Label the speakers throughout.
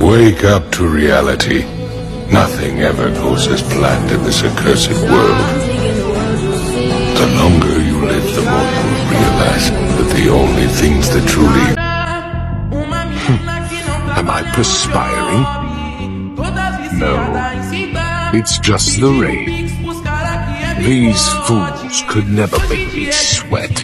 Speaker 1: Wake up to reality. Nothing ever goes as planned in this accursed world. The longer you live, the more you will realize that the only things that truly...
Speaker 2: Am I perspiring? No, it's just the rain. These fools could never make me sweat.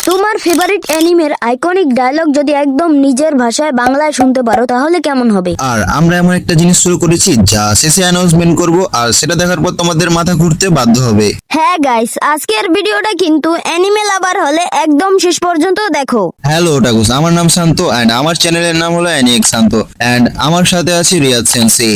Speaker 3: তোমার favourite অ্যানিমের iconic dialogue যদি একদম নিজের ভাষায় বাংলায় শুনতে পারো তাহলে কেমন হবে?
Speaker 4: আর আমরা এমন একটা জিনিস শুরু করেছি যা শেষে অ্যানাউন্সমেন্ট করব, আর সেটা দেখার পর তোমাদের মাথা ঘুরতে বাধ্য হবে।
Speaker 3: হ্যাঁ গাইস, আজকের ভিডিওটা কিন্তু অ্যানিমে লাভার হলে একদম শেষ পর্যন্ত দেখো।
Speaker 4: হ্যালো ওটাকুস, আমার নাম শান্ত এন্ড আমার চ্যানেলের নাম হলো অ্যানিএক্স শান্ত এন্ড আমার সাথে আছে রিয়াদ সেন্সি।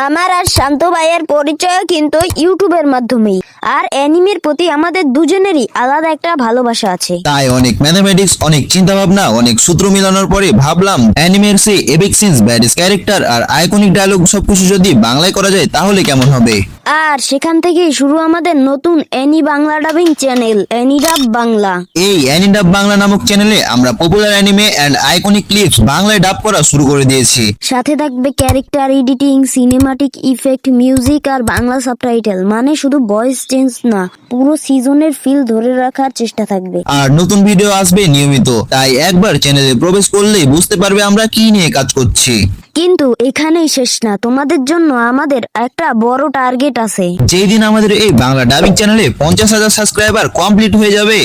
Speaker 3: আমার আর শান্ত ভাইয়ের পরিচয় কিন্তু ইউটিউবের মাধ্যমেই, আর অ্যানিমের প্রতি আমাদের দুজনেরই আলাদা একটা ভালোবাসা আছে।
Speaker 4: তাই অনেক ম্যাথমেটিক্স, অনেক চিন্তা ভাবনা, অনেক সূত্র মিলানোর পরে ভাবলাম অ্যানিমের সেই এপিক সিনস, ব্যাডেস্ট ক্যারেক্টার আর আইকনিক ডায়লগ সবকিছু যদি বাংলায় করা যায় তাহলে কেমন হবে।
Speaker 3: আর সেখান থেকেই শুরু আমাদের নতুন Ani Bangla dubbing channel AniDub Bangla.
Speaker 4: এই অ্যানিডাব বাংলা নামক চ্যানেলে আমরা popular anime and iconic clips বাংলায় ডাব করা শুরু করে দিয়েছি।
Speaker 3: সাথে থাকবে character editing, cinematic effect, music আর বাংলা সাবটাইটেল। মানে শুধু ভয়েস চেঞ্জ না, পুরো সিজনের ফিল ধরে রাখার চেষ্টা থাকবে।
Speaker 4: আর নতুন ভিডিও আসবে নিয়মিত, তাই একবার চ্যানেলে প্রবেশ করলেই বুঝতে পারবে আমরা কি নিয়ে কাজ করছি।
Speaker 3: কিন্তু এখানেই শেষ না, তোমাদের জন্য আমাদের একটা বড় টার্গেট আছে।
Speaker 4: যেই দিন আমাদের এই বাংলা ডাবিং চ্যানেলে 50,000 সাবস্ক্রাইবার কমপ্লিট হয়ে যাবে,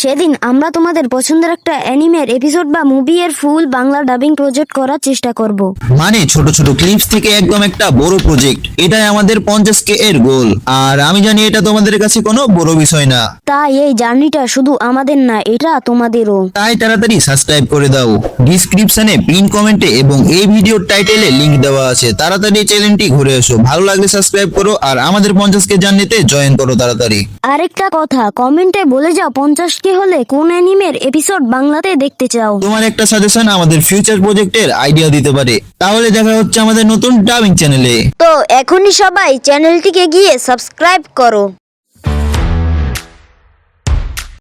Speaker 3: সেদিন আমরা তোমাদের পছন্দের একটা অ্যানিমের এপিসোড বা মুভি এর ফুল বাংলা ডাবিং প্রজেক্ট করার চেষ্টা করব।
Speaker 4: মানে ছোট ছোট ক্লিপস থেকে একদম একটা বড় প্রজেক্ট। এটাই আমাদের 50K এর গোল, আর আমি জানি এটা তোমাদের কাছে কোনো বড় বিষয় না।
Speaker 3: তাই এই জার্নিটা শুধু আমাদের না, এটা তোমাদেরও।
Speaker 4: তাই তাড়াতাড়ি সাবস্ক্রাইব করে দাও। ডিসক্রিপশনে পিন কমেন্টে এবং এই ভিডিওর টাইটেলে লিংক দেওয়া আছে, তাড়াতাড়ি চ্যানেলটি ঘুরে এসো। ভালো লাগলে সাবস্ক্রাইব করো আর আমাদের 50K জার্নিতে জয়েন করো তাড়াতাড়ি।
Speaker 3: আরেকটা কথা, কমেন্টে বলে যাও 50K হলে কোন অ্যানিমের এপিসোড বাংলাতে দেখতে চাও।
Speaker 4: তোমার একটা সাজেশন আমাদের ফিউচার প্রজেক্টের আইডিয়া দিতে পারে। তাহলে দেখা হচ্ছে আমাদের নতুন ডাবিং চ্যানেলে।
Speaker 3: তো এখনই সবাই চ্যানেলটিকে গিয়ে সাবস্ক্রাইব করো।